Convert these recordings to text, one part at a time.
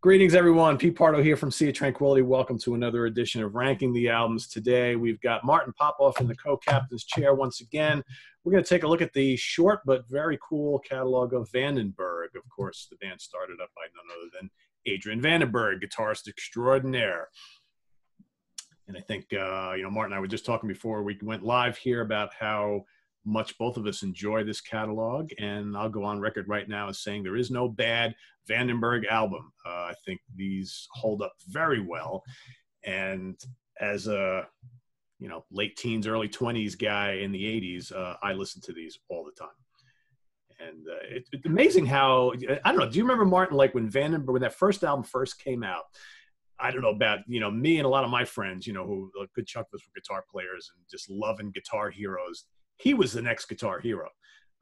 Greetings, everyone. Pete Pardo here from Sea of Tranquility. Welcome to another edition of Ranking the Albums. Today, we've got Martin Popoff in the co-captain's chair once again. We're going to take a look at the short but very cool catalog of Vandenberg. Of course, the band started up by none other than Adrian Vandenberg, guitarist extraordinaire. And I think, Martin and I were just talking before we went live here about how much both of us enjoy this catalog, and I'll go on record right now as saying there is no bad Vandenberg album. I think these hold up very well, and as a late teens, early 20s guy in the 80s, I listen to these all the time. And it's amazing how, I don't know, do you remember, Martin, like when that first album first came out? I don't know about, me and a lot of my friends, who a good chunk of us were guitar players and just loving guitar heroes. He was the next guitar hero.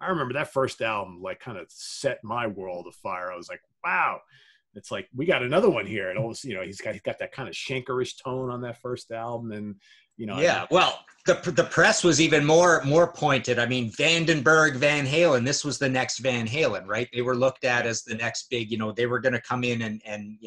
I remember that first album, like, kind of set my world afire. I was like, wow, it's like, we got another one here. And almost, he's got that kind of Shankerish tone on that first album. And, yeah, well, the press was even more pointed. I mean, Vandenberg, Van Halen, this was the next Van Halen, right? They were looked at as the next big, they were going to come in and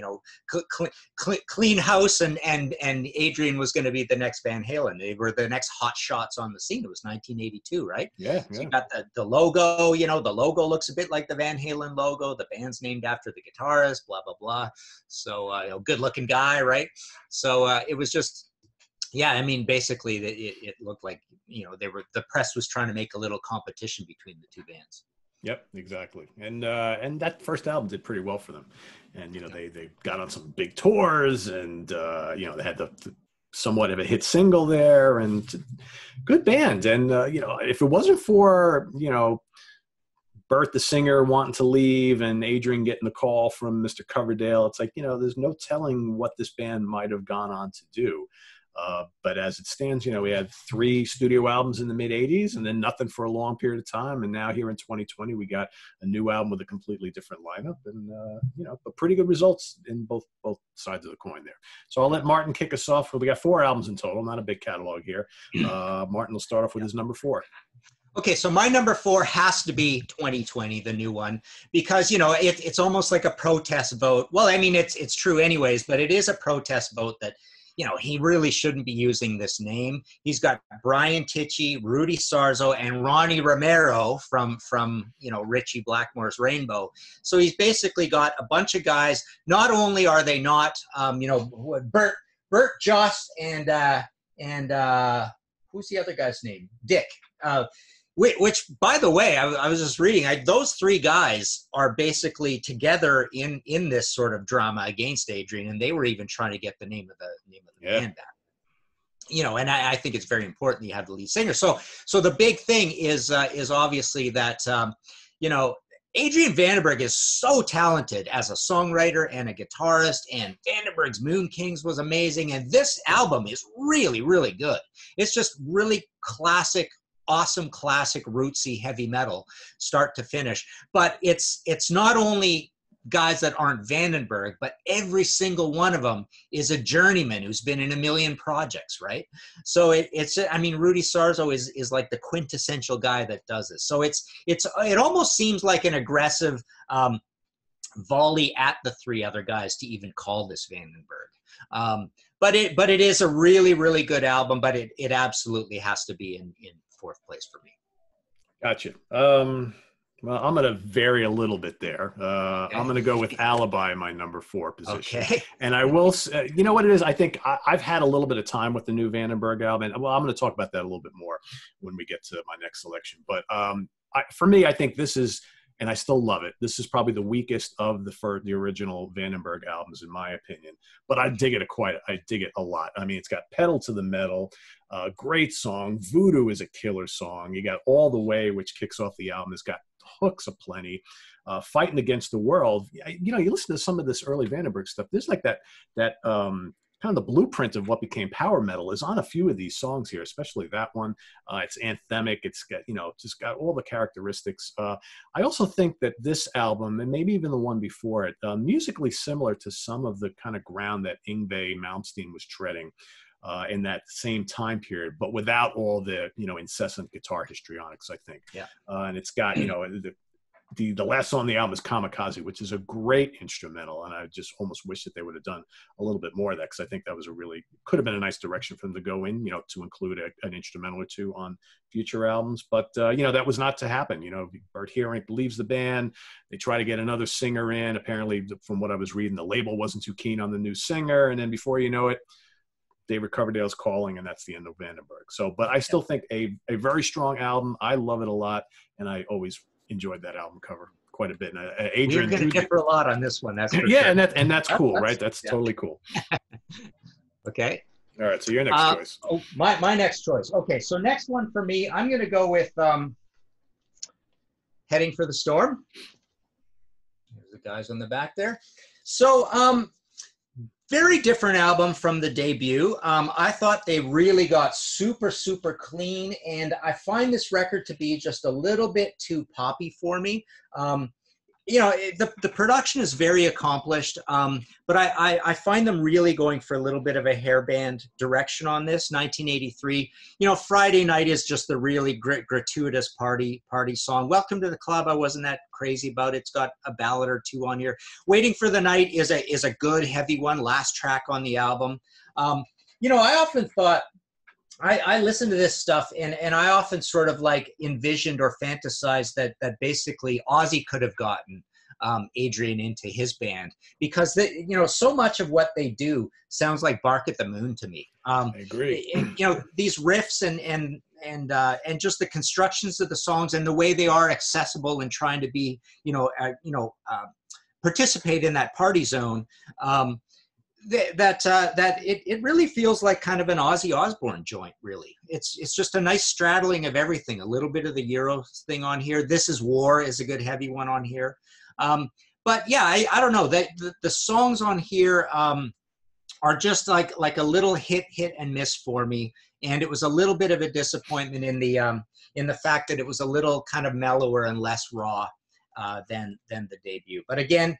clean house, and Adrian was going to be the next Van Halen. They were the next hot shots on the scene. It was 1982, right? Yeah. So you got the logo, the logo looks a bit like the Van Halen logo. The band's named after the guitarist, blah, blah, blah. So, good looking guy, right? So it was just, yeah, I mean, basically, it looked like, the press was trying to make a little competition between the two bands. Yep, exactly. And that first album did pretty well for them. And, they got on some big tours, and, they had the somewhat of a hit single there, and good band. And, if it wasn't for, Bert, the singer, wanting to leave, and Adrian getting the call from Mr. Coverdale, it's like, there's no telling what this band might have gone on to do. But as it stands, we had 3 studio albums in the mid-'80s and then nothing for a long period of time. And now here in 2020, we got a new album with a completely different lineup, and, but pretty good results in both sides of the coin there. So I'll let Martin kick us off. We got 4 albums in total, not a big catalog here. Martin will start off with his number 4. Okay, so my number 4 has to be 2020, the new one, because, it's almost like a protest vote. Well, I mean, it's true anyways, but it is a protest vote that, he really shouldn't be using this name. He's got Brian Tichy, Rudy Sarzo, and Ronnie Romero from Ritchie Blackmore's Rainbow. So he's basically got a bunch of guys. Not only are they not, Bert Jost and who's the other guy's name? Dick. Which, by the way, I was just reading, those 3 guys are basically together in this sort of drama against Adrian, and they were even trying to get the name of the band back. And I think it's very important that you have the lead singer. So the big thing is obviously that, Adrian Vandenberg is so talented as a songwriter and a guitarist, and Vandenberg's Moon Kings was amazing, and this album is really, really good. It's just really classic, awesome, classic, rootsy heavy metal, start to finish. But it's not only guys that aren't Vandenberg, but every single one of them is a journeyman who's been in a million projects, right? So Rudy Sarzo is like the quintessential guy that does this. So it almost seems like an aggressive volley at the 3 other guys to even call this Vandenberg. But it is a really, really good album, but it absolutely has to be in 4th place for me. Gotcha. Well, I'm going to vary a little bit there. Okay. I'm going to go with Alibi, my number 4 position. Okay. And I will say, you know what it is? I think I've had a little bit of time with the new Vandenberg album. And, well, I'm going to talk about that a little bit more when we get to my next selection. But for me, I think this is, and I still love it, this is probably the weakest of the original Vandenberg albums, in my opinion. But I dig it a lot. I mean, it's got pedal to the metal, great song. Voodoo is a killer song. You got All the Way, which kicks off the album. It's got hooks aplenty. Fighting Against the World. You listen to some of this early Vandenberg stuff. There's like that kind of the blueprint of what became power metal is on a few of these songs here, especially that one. It's anthemic. It's got, just got all the characteristics. I also think that this album, and maybe even the one before it, musically similar to some of the kind of ground that Yngwie Malmsteen was treading in that same time period, but without all the, incessant guitar histrionics, I think. Yeah. And it's got, the last song on the album is Kamikaze, which is a great instrumental, and I just almost wish that they would have done a little bit more of that, because I think that was could have been a nice direction for them to go in, to include an instrumental or two on future albums. But that was not to happen. Bert Heering leaves the band. They try to get another singer in. Apparently, from what I was reading, the label wasn't too keen on the new singer, and then before you know it, David Coverdale's calling, and that's the end of Vandenberg. So, but I still think a very strong album. I love it a lot, and I always enjoyed that album cover quite a bit. And Adrian, we're going to differ a lot on this one. That's for yeah, sure. and that's cool, right? That's totally cool. Okay. All right, so your next choice. My next choice. Okay, so next one for me, I'm going to go with Heading for the Storm. There's the guys on the back there. So, very different album from the debut. I thought they really got super, super clean, and I find this record to be just a little bit too poppy for me. The production is very accomplished, but I find them really going for a little bit of a hairband direction on this. 1983, Friday Night is just the really gratuitous party song. Welcome to the Club, I wasn't that crazy about it. It's got a ballad or two on here. Waiting for the Night is a good heavy one, last track on the album. I often thought, I listen to this stuff and I often sort of like envisioned or fantasized that basically Ozzy could have gotten Adrian into his band, because so much of what they do sounds like Bark at the Moon to me. I agree. These riffs and just the constructions of the songs and the way they are accessible and trying to be participate in that party zone. That it really feels like kind of an Ozzy Osbourne joint, really. It's just a nice straddling of everything, a little bit of the Euro thing on here. This Is War is a good heavy one on here. But yeah, I don't know, the songs on here are just like a little hit and miss for me. And it was a little bit of a disappointment in the fact that it was a little kind of mellower and less raw than the debut. But again,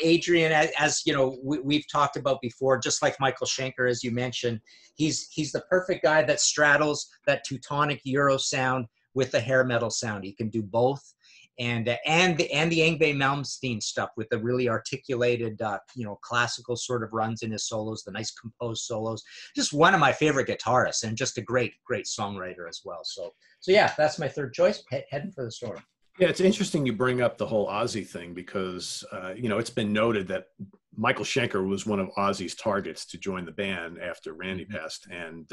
Adrian, as we've talked about before, just like Michael Schenker, as you mentioned, he's the perfect guy that straddles that Teutonic Euro sound with the hair metal sound. He can do both, and the Yngwie Malmsteen stuff with the really articulated, classical sort of runs in his solos, the nice composed solos. Just one of my favorite guitarists, and just a great songwriter as well. So yeah, that's my third choice. Heading for the Storm. Yeah, it's interesting you bring up the whole Ozzy thing, because, it's been noted that Michael Schenker was one of Ozzy's targets to join the band after Randy passed. And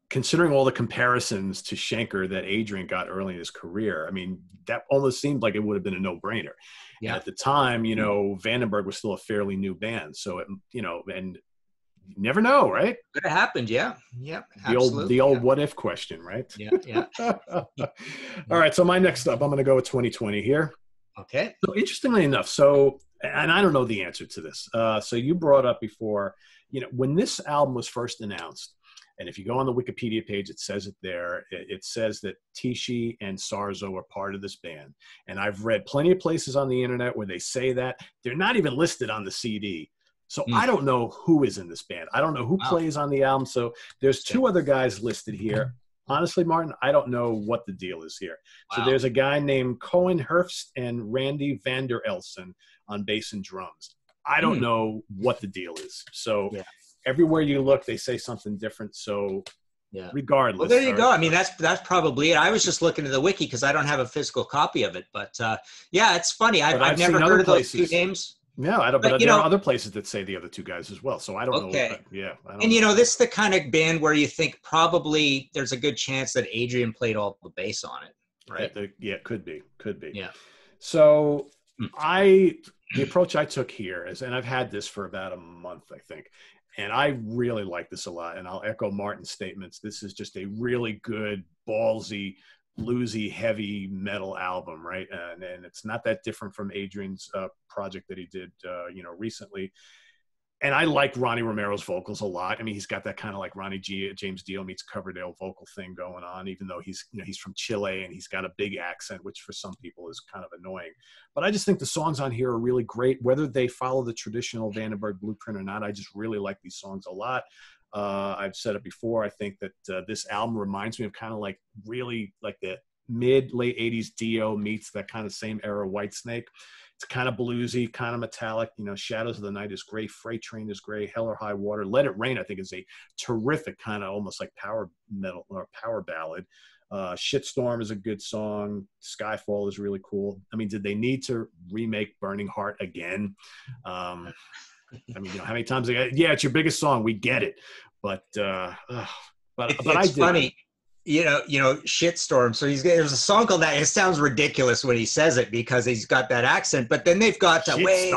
considering all the comparisons to Schenker that Adrian got early in his career, I mean, that almost seemed like it would have been a no-brainer. Yeah. At the time, Vandenberg was still a fairly new band. So, and you never know, right? Could have happened, yeah. The old what if question, right? Yeah. All right, so my next up, I'm going to go with 2020 here. Okay. So interestingly enough, and I don't know the answer to this. So you brought up before, when this album was first announced, and if you go on the Wikipedia page, it says it there. It says that Tichy and Sarzo are part of this band. And I've read plenty of places on the internet where they say that. They're not even listed on the CD. So I don't know who is in this band. I don't know who plays on the album. So there's two other guys listed here. Honestly, Martin, I don't know what the deal is here. Wow. So there's a guy named Cohen Herfst and Randy Vander Elsen on bass and drums. I don't know what the deal is. So everywhere you look, they say something different. So regardless. Well, there you go. I mean, that's probably it. I was just looking at the wiki because I don't have a physical copy of it. But it's funny. I've never heard of those two names. No, I don't. But there are other places that say the other two guys as well. So I don't know. This is the kind of band where you think probably there's a good chance that Adrian played all the bass on it, right? Could be. Yeah. So the approach I took here is, and I've had this for about a month, I think, and I really like this a lot. And I'll echo Martin's statements. This is just a really good, ballsy, bluesy, heavy metal album, right? And it's not that different from Adrian's project that he did, recently. And I like Ronnie Romero's vocals a lot. I mean, he's got that kind of like James Dio meets Coverdale vocal thing going on, even though he's from Chile and he's got a big accent, which for some people is kind of annoying. But I just think the songs on here are really great, whether they follow the traditional Vandenberg blueprint or not. I just really like these songs a lot. I've said it before. I think that this album reminds me of kind of like really like the mid-late 80s Dio meets that kind of same era Whitesnake. It's kind of bluesy, kind of metallic. You know, Shadows of the Night is great. Freight Train is great. Hell or High Water. Let It Rain, I think, is a terrific kind of almost like power metal or power ballad. Shitstorm is a good song. Skyfall is really cool. I mean, did they need to remake Burning Heart again? I mean, you know, how many times yeah, it's your biggest song. We get it. But it's funny. You know, Shitstorm. So there's a song called that. It sounds ridiculous when he says it because he's got that accent, but then they've got to wait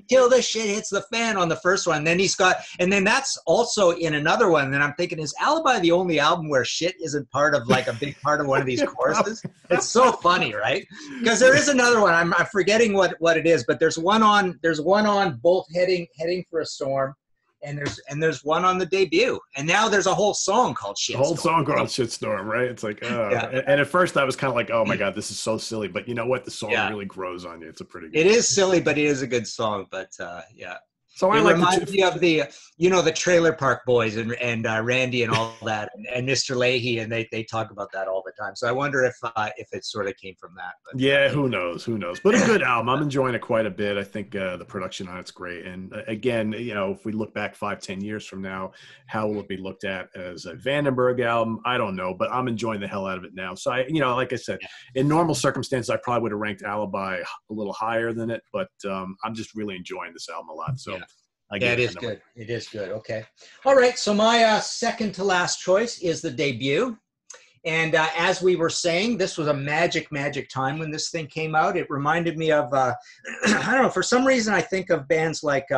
till the shit hits the fan on the first one. And then that's also in another one. And then I'm thinking, is Alibi the only album where shit isn't part of like a big part of one of these choruses? It's so funny, right? Because there is another one. I'm forgetting what it is, but there's one on Bolt heading for a storm. And there's one on the debut, and now there's a whole song called Shitstorm. A whole song called Shitstorm, right? It's like, and at first I was kind of like, oh my god, this is so silly. But you know what? The song really grows on you. It's a pretty good. It is silly, but it is a good song. But yeah. So it reminds me of the, the Trailer Park Boys and Randy and all that, and Mr. Leahy, and they talk about that all the time. So I wonder if it sort of came from that. But, yeah, who knows? But a good album. I'm enjoying it quite a bit. I think the production on it's great. And again, you know, if we look back 5-10 years from now, how will it be looked at as a Vandenberg album? I don't know, but I'm enjoying the hell out of it now. So like I said, in normal circumstances, I probably would have ranked Alibi a little higher than it, but I'm just really enjoying this album a lot. So. Yeah. It is good. It is good. Okay. All right. So my second to last choice is the debut. And as we were saying, this was a magic time when this thing came out. It reminded me of, I don't know, for some reason I think of bands like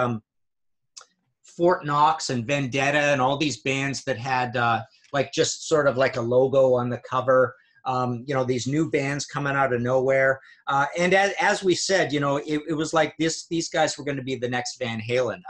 Fort Knox and Vendetta and all these bands that had like just sort of like a logo on the cover. These new bands coming out of nowhere. And as we said, it was like these guys were going to be the next Van Halen.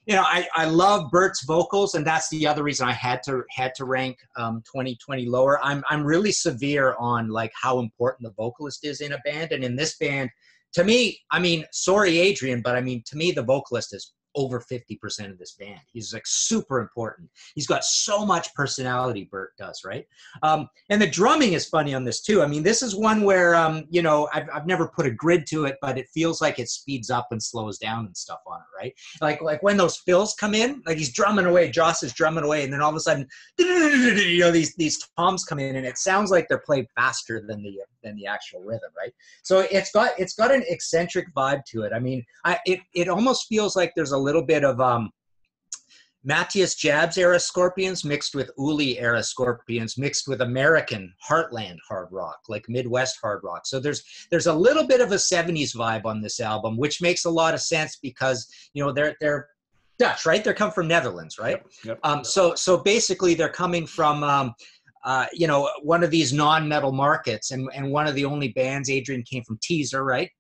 I love Bert's vocals, and that's the other reason I had to rank 2020 lower. I'm really severe on like how important the vocalist is in a band. And in this band, to me, I mean, sorry, Adrian, but I mean, to me, the vocalist is over 50% of this band. He's like super important. He's got so much personality, Bert does, right? And the drumming is funny on this too. I mean, this is one where, I've never put a grid to it, but it feels like it speeds up and slows down and stuff on it, right? Like when those fills come in, like he's drumming away, Joss is drumming away, and then all of a sudden, these toms come in, and it sounds like they're played faster than the actual rhythm, right? So it's got an eccentric vibe to it. I mean, it almost feels like there's a little bit of Matthias Jabs era Scorpions mixed with Uli era Scorpions mixed with American heartland hard rock, like Midwest hard rock. So there's a little bit of a 70s vibe on this album, which makes a lot of sense because they're Dutch, right? They're come from Netherlands, right? Yep. So basically they're coming from one of these non-metal markets, and one of the only bands, Adrian came from Teaser, right?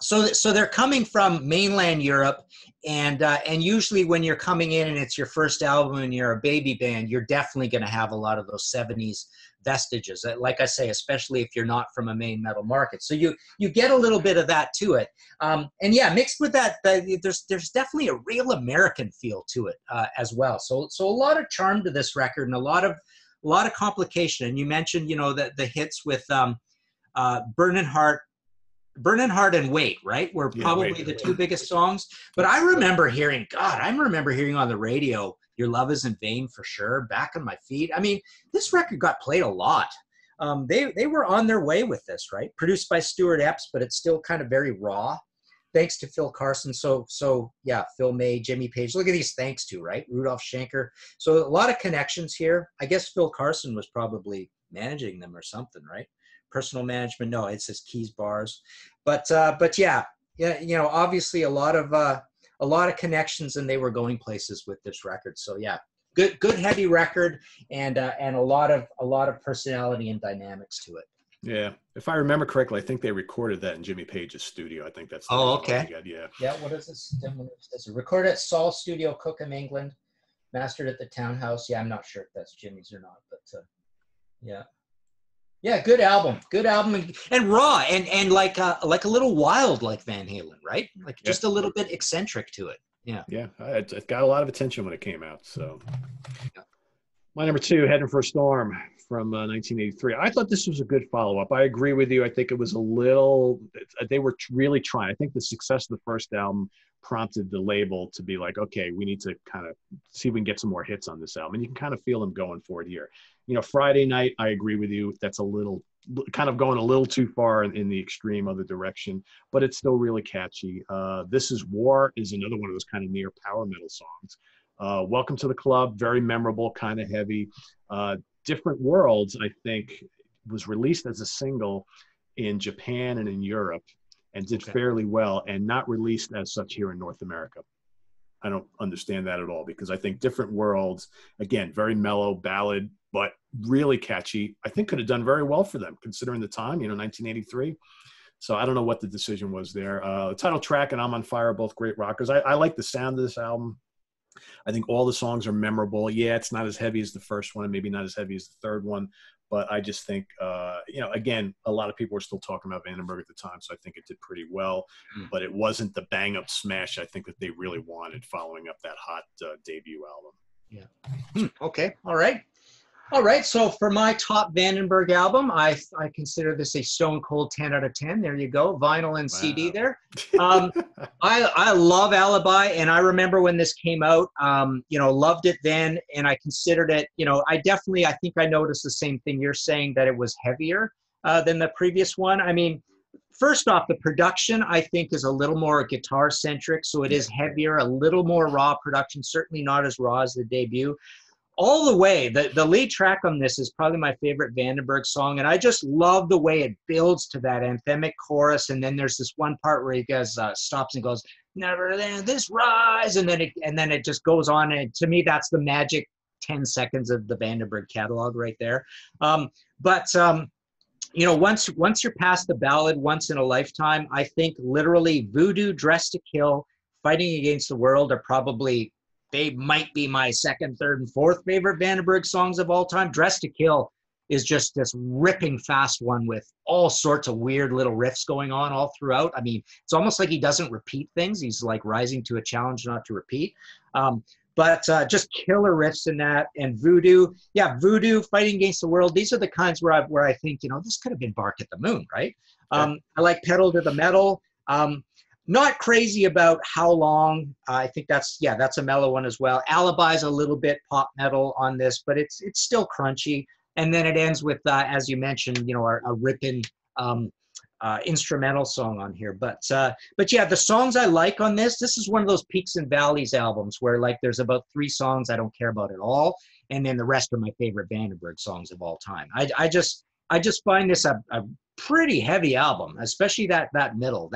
So they're coming from mainland Europe, and usually when you're coming in and it's your first album and you're a baby band, you're definitely going to have a lot of those 70s vestiges. Like I say, especially if you're not from a main metal market, so you get a little bit of that to it. And yeah, mixed with that, there's definitely a real American feel to it as well. So a lot of charm to this record and a lot of complication. And you mentioned that the hits with Burnin' Heart and Wait, right? Were probably the two biggest songs. But I remember hearing on the radio, Your Love Isn't Vain for sure, Back on My Feet. I mean, this record got played a lot. They were on their way with this, right? Produced by Stuart Epps, but it's still kind of very raw. Thanks to Phil Carson. So yeah, Phil May, Jimmy Page. Look at these thanks to, right? Rudolph Schenker. So a lot of connections here. I guess Phil Carson was probably managing them or something, right? Personal management. No, it says keys, bars. But yeah, obviously a lot of connections, and they were going places with this record. So yeah, good heavy record, and a lot of personality and dynamics to it. Yeah, if I remember correctly, I think they recorded that in Jimmy Page's studio. I think that's okay. Yeah. What is this? It's recorded at Saul Studio, Cookham, England. Mastered at the Townhouse. Yeah, I'm not sure if that's Jimmy's or not, but yeah. Yeah, good album, and raw, and like a little wild, like Van Halen, right? Like just a little bit eccentric to it. Yeah. Yeah, it got a lot of attention when it came out. So, My number two, Heading for a Storm from 1983. I thought this was a good follow-up. I agree with you. I think it was a little, they were really trying. I think the success of the first album prompted the label to be like, okay, we need to kind of see if we can get some more hits on this album. And you can kind of feel them going for it here. You know, Friday Night, I agree with you. That's a little, kind of going a little too far in the extreme other direction, but it's still really catchy. This Is War is another one of those kind of near power metal songs. Welcome to the Club, very memorable, kind of heavy. Different Worlds, I think, was released as a single in Japan and in Europe and did fairly well, and not released as such here in North America. I don't understand that at all, because I think Different Worlds, again, very mellow ballad, but really catchy. I think could have done very well for them considering the time, 1983. So I don't know what the decision was there. The title track and I'm on Fire are both great rockers. I like the sound of this album. I think all the songs are memorable. Yeah, it's not as heavy as the first one and maybe not as heavy as the third one. But I just think, again, a lot of people were still talking about Vandenberg at the time, so I think it did pretty well. But it wasn't the bang-up smash I think that they really wanted following up that hot debut album. Yeah. Okay. All right. All right. So for my top Vandenberg album, I consider this a stone cold 10 out of 10. There you go. Vinyl and CD there. I love Alibi. And I remember when this came out, loved it then. And I considered it, I think I noticed the same thing you're saying, that it was heavier than the previous one. I mean, first off, the production, I think, is a little more guitar centric. So it is heavier, a little more raw production, certainly not as raw as the debut. All the way, the lead track on this is probably my favorite Vandenberg song, and I just love the way it builds to that anthemic chorus. And then there's this one part where he goes, stops and goes, "Never then this rise," and then it just goes on. And to me, that's the magic 10 seconds of the Vandenberg catalog right there. Once you're past the ballad, Once in a Lifetime, I think literally Voodoo, Dressed to Kill, Fighting Against the World are probably. They might be my second, third, and fourth favorite Vandenberg songs of all time. Dressed to Kill is just this ripping fast one with all sorts of weird little riffs going on all throughout. I mean, it's almost like he doesn't repeat things. He's like rising to a challenge not to repeat. But just killer riffs in that. And Voodoo, Voodoo, Fighting Against the World. These are the kinds where I think, this could have been Bark at the Moon, right? I like Pedal to the Metal. Not crazy about How Long. I think that's a mellow one as well. Alibi's a little bit pop metal on this, but it's still crunchy. And then it ends with, as you mentioned, a ripping instrumental song on here. But yeah, the songs I like on this is one of those peaks and valleys albums where like there's about 3 songs I don't care about at all, and then the rest are my favorite Vandenberg songs of all time. I just find this a pretty heavy album, especially that middle.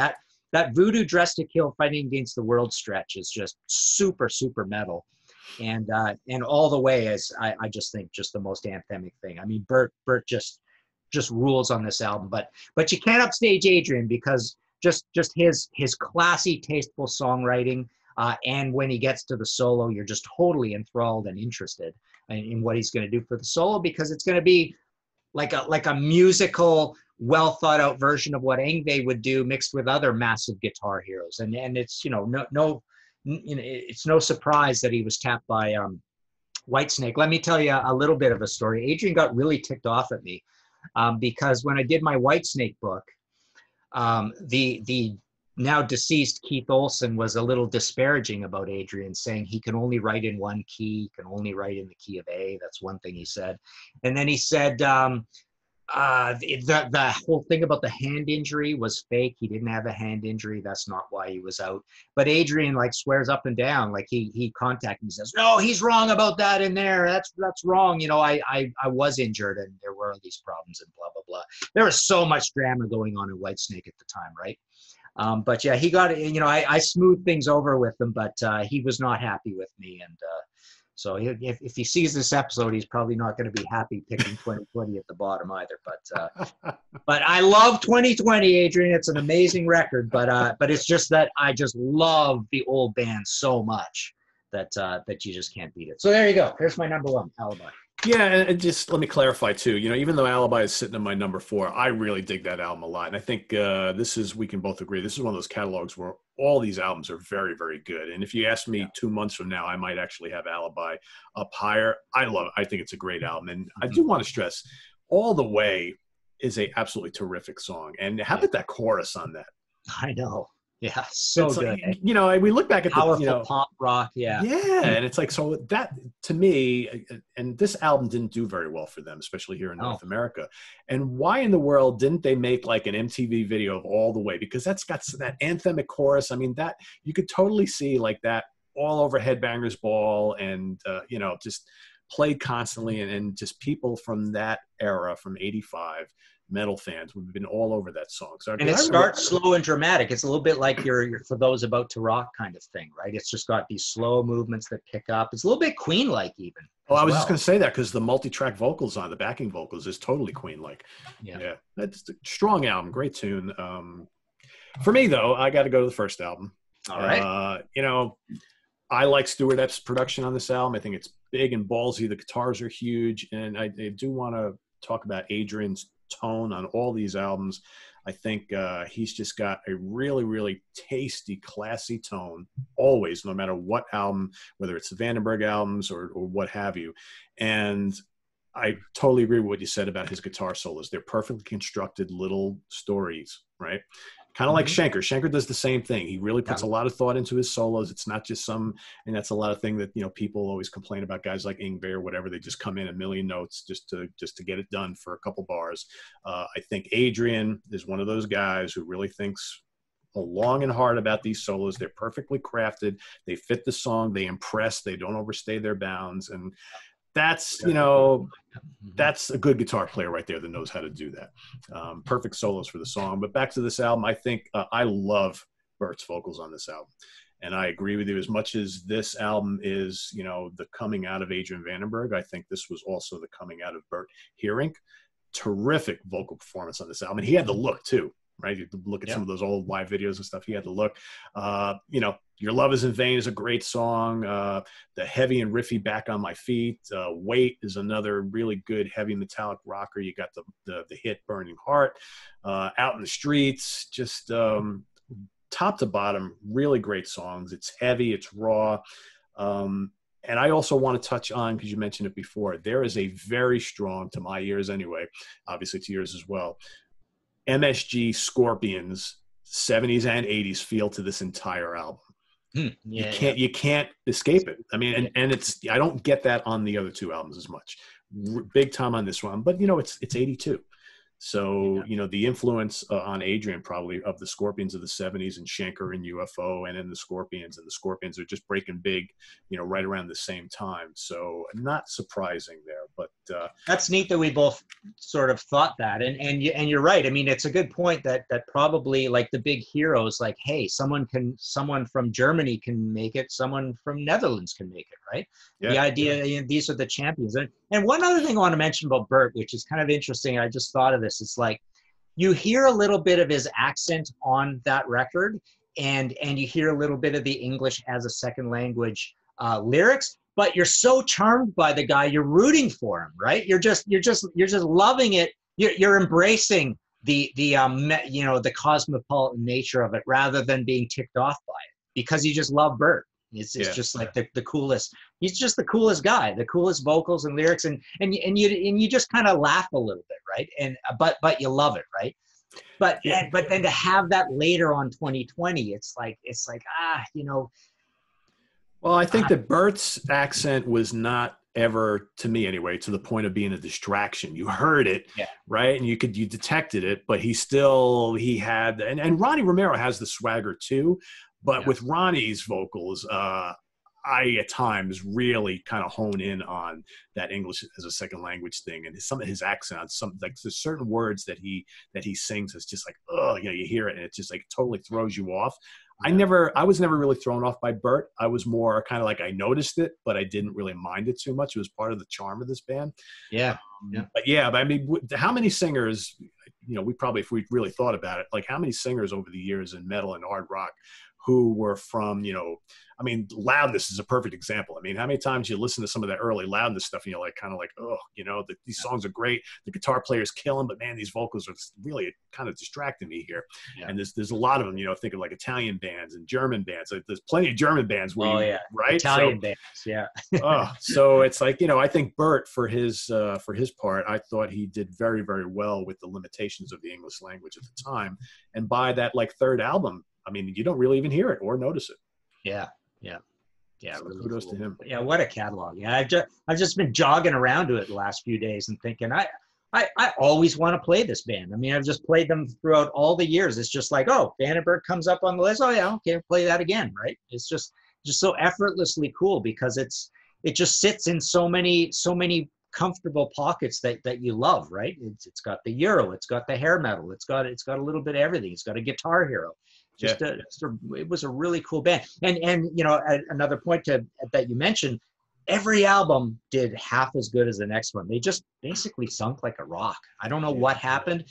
That Voodoo, Dressed to Kill, Fighting Against the World stretch is just super, super metal. And all the way is, I just think, just the most anthemic thing. I mean, Bert just rules on this album. But you can't upstage Adrian, because just his classy, tasteful songwriting. And when he gets to the solo, you're just totally enthralled and interested in what he's going to do for the solo, because it's going to be like a musical, well thought out version of what Yngwie would do, mixed with other massive guitar heroes. And it's it's no surprise that he was tapped by Whitesnake. Let me tell you a little bit of a story. Adrian got really ticked off at me because when I did my Whitesnake book, the now deceased Keith Olsen was a little disparaging about Adrian, saying he can only write in one key, can only write in the key of A. That's one thing he said. And then he said the whole thing about the hand injury was fake. He didn't have a hand injury. That's not why he was out. But Adrian swears up and down, he contacted me, says, "No, he's wrong about that in there. That's wrong. I was injured and there were these problems and blah, blah, blah." There was so much drama going on in Whitesnake at the time, right? But yeah, he got it. I smoothed things over with him, but he was not happy with me. And so if he sees this episode, he's probably not going to be happy picking 2020 at the bottom either. But I love 2020, Adrian. It's an amazing record. But it's just that I just love the old band so much that you just can't beat it. So there you go. Here's my number one, Alibi. Yeah, and just let me clarify too. Even though Alibi is sitting in my number 4, I really dig that album a lot. And I think we can both agree, this is one of those catalogs where all these albums are very, very good. And if you ask me 2 months from now, I might actually have Alibi up higher. I think it's a great album. And I do want to stress, All the Way is a absolutely terrific song. And how about that chorus on that? I know. Yeah, so it's good. Like, you know, we look back at powerful pop rock. Yeah. And it's like, so that to me, and this album didn't do very well for them, especially here in North America. And why in the world didn't they make like an MTV video of All the Way? Because that's got that anthemic chorus. I mean, that you could totally see like that all over Headbangers Ball, and you know, just played constantly, and just people from that era, from '85. Metal fans would have been all over that song. So, and it starts slow and dramatic. It's a little bit like your For Those About to Rock kind of thing, right? It's just got these slow movements that pick up. It's a little bit Queen-like even. Oh, I was just going to say that because the multi-track vocals on the backing vocals is totally Queen-like. Yeah. That's a strong album, great tune. For me though, I got to go to the first album. All right. You know, I like Stuart Epps' production on this album. I think it's big and ballsy. The guitars are huge, and I do want to talk about Adrian's tone on all these albums. I think he's just got a really, really tasty, classy tone always, no matter what album, whether it's the Vandenberg albums or what have you. And I totally agree with what you said about his guitar solos. They're perfectly constructed little stories, right? Kind of like Schenker. Schenker does the same thing. He really puts a lot of thought into his solos. It's not just and that's a lot of thing that, you know, people always complain about guys like Yngwie or whatever. They just come in a million notes just to get it done for a couple bars. I think Adrian is one of those guys who really thinks long and hard about these solos. They're perfectly crafted. They fit the song. They impress. They don't overstay their bounds. And that's, you know, that's a good guitar player right there that knows how to do that. Perfect solos for the song. But back to this album, I think I love Bert's vocals on this album. And I agree with you. As much as this album is, you know, the coming out of Adrian Vandenberg, I think this was also the coming out of Bert Hearing. Terrific vocal performance on this album. And he had the look too, right? You look at some of those old live videos and stuff. He had the look. You know, Your Love Is in Vain is a great song. The heavy and riffy Back on My Feet. Wait is another really good heavy metallic rocker. You got the hit Burning Heart. Out in the Streets, just top to bottom, really great songs. It's heavy, it's raw. And I also want to touch on, because you mentioned it before, there is a very strong, to my ears anyway, obviously to yours as well, MSG Scorpions 70s and 80s feel to this entire album. You can't escape it. I mean, and it's, I don't get that on the other two albums as much. Big time on this one, but you know, it's 82. So, you know, the influence on Adrian probably of the Scorpions of the 70s and Schenker and UFO and then the Scorpions are just breaking big, you know, right around the same time. So not surprising there, but that's neat that we both sort of thought that. And you're right. I mean, it's a good point that probably like the big heroes, like, hey, someone from Germany can make it. Someone from Netherlands can make it. Right. Yeah. The idea, you know, these are the champions. And one other thing I want to mention about Bert, which is kind of interesting. I just thought of this. It's like you hear a little bit of his accent on that record, and you hear a little bit of the English as a second language lyrics, but you're so charmed by the guy, you're rooting for him, right? You're just loving it. You're embracing the you know, the cosmopolitan nature of it rather than being ticked off by it, because you just love Bert. It's just like the coolest. He's just the coolest guy, the coolest vocals and lyrics, and you just kind of laugh a little bit, right? And but you love it, right? But then to have that later on 2020, it's like you know. Well, I think that Bert's accent was not ever, to me anyway, to the point of being a distraction. You heard it, right? And you detected it, but he had, and Ronnie Romero has the swagger too. But with Ronnie's vocals, I at times really kind of hone in on that English as a second language thing, and some of his accents. Some like there's certain words that he sings. It's just like, oh, you know, you hear it and it just like totally throws you off. Yeah. I was never really thrown off by Bert. I was more kind of like, I noticed it, but I didn't really mind it too much. It was part of the charm of this band. But I mean, how many singers? You know, we probably, if we really thought about it, like how many singers over the years in metal and hard rock who were from, you know, I mean, Loudness is a perfect example. I mean, how many times you listen to some of that early Loudness stuff and you're like, kind of like, oh, you know, these songs are great. The guitar player's killing, but man, these vocals are really kind of distracting me here. Yeah. And there's a lot of them, you know, think of like Italian bands and German bands. Like, there's plenty of German bands where right? Italian bands, yeah. So it's like, you know, I think Bert, for his part, I thought he did very, very well with the limitations of the English language at the time. And by that like third album, I mean, you don't really even hear it or notice it. Yeah. So really kudos to him. Yeah, what a catalog. Yeah, I've just been jogging around to it the last few days and thinking I always want to play this band. I mean, I've just played them throughout all the years. It's just like, oh, Vandenberg comes up on the list. Oh yeah, okay, play that again, right? It's just so effortlessly cool because it just sits in so many comfortable pockets that you love, right? It's got the Euro, it's got the hair metal, it's got a little bit of everything. It's got a Guitar Hero. It was a really cool band. And you know, another point that you mentioned, every album did half as good as the next one. They just basically sunk like a rock. I don't know what happened.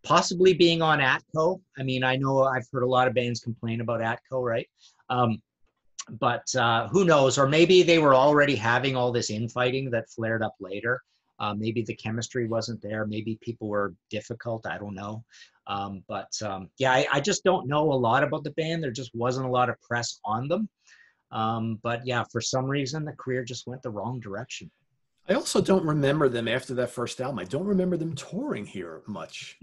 Possibly being on Atco. I mean, I know I've heard a lot of bands complain about Atco, right? But who knows? Or maybe they were already having all this infighting that flared up later. Maybe the chemistry wasn't there. Maybe people were difficult. I don't know. Yeah, I just don't know a lot about the band. There just wasn't a lot of press on them. But yeah, for some reason, the career just went the wrong direction. I also don't remember them after that first album. I don't remember them touring here much.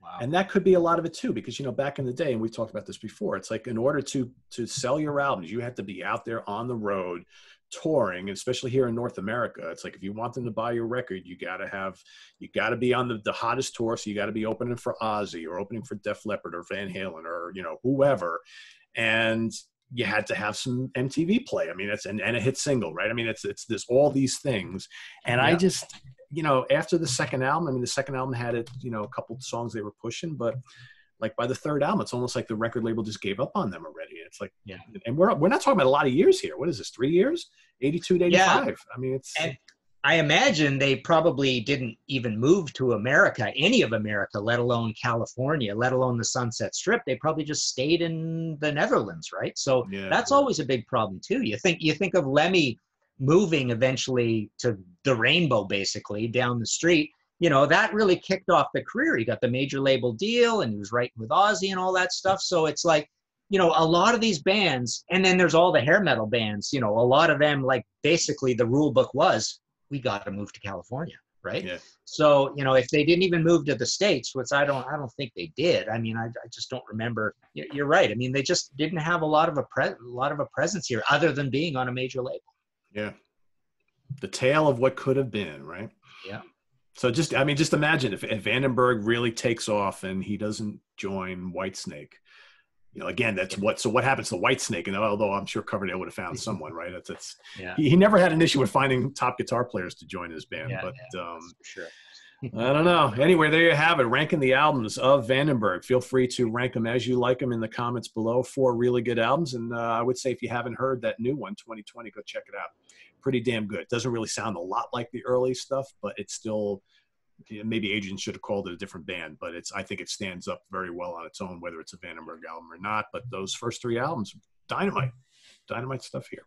Wow. And that could be a lot of it too, because, you know, back in the day, and we've talked about this before, it's like in order to sell your albums, you had to be out there on the road touring, especially here in North America. It's like, if you want them to buy your record, you got to be on the hottest tour. So you got to be opening for Ozzy or opening for Def Leppard or Van Halen or, you know, whoever. And you had to have some MTV play. I mean, and a hit single, right? I mean, it's this, all these things. And I just, you know, after the second album, I mean, the second album had it, you know, a couple of songs they were pushing, but like by the third album, it's almost like the record label just gave up on them already. It's like, and we're not talking about a lot of years here. What is this? 3 years? 82 to 85. I mean, it's. And I imagine they probably didn't even move to America, any of America, let alone California, let alone the Sunset Strip. They probably just stayed in the Netherlands, right? So that's always a big problem too. You think of Lemmy moving eventually to the Rainbow, basically down the street. You know, that really kicked off the career. He got the major label deal and he was writing with Ozzy and all that stuff. So it's like, you know, a lot of these bands, and then there's all the hair metal bands, you know, a lot of them, like basically the rule book was, we got to move to California, right? Yeah. So, you know, if they didn't even move to the States, which I don't think they did. I mean, I just don't remember. You're right. I mean, they just didn't have a lot of a presence here other than being on a major label. Yeah. The tale of what could have been, right? Yeah. So just imagine if Vandenberg really takes off and he doesn't join Whitesnake. You know, again, what happens to Whitesnake? And although I'm sure Coverdale would have found someone, right? He never had an issue with finding top guitar players to join his band, but for sure. I don't know. Anyway, there you have it. Ranking the albums of Vandenberg. Feel free to rank them as you like them in the comments below. 4 really good albums. And I would say if you haven't heard that new one, 2020, go check it out. Pretty damn good. It doesn't really sound a lot like the early stuff, but it's still, maybe Adrian should have called it a different band, but I think it stands up very well on its own, whether it's a Vandenberg album or not. But those first 3 albums, dynamite stuff here.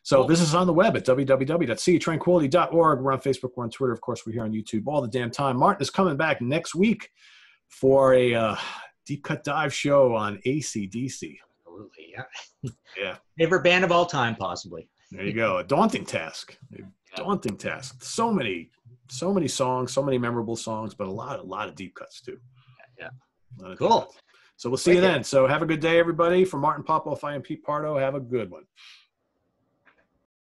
So this is on the web at www.seatranquility.org. We're on Facebook, we're on Twitter. Of course, we're here on YouTube all the damn time. Martin is coming back next week for a deep cut dive show on AC/DC. Absolutely, yeah. Yeah. Favorite band of all time, possibly. There you go. A daunting task. Daunting task. So many songs, so many memorable songs, but a lot of deep cuts too. Yeah. Cool. So we'll see you then. So have a good day, everybody. For Martin Popoff, I am Pete Pardo. Have a good one.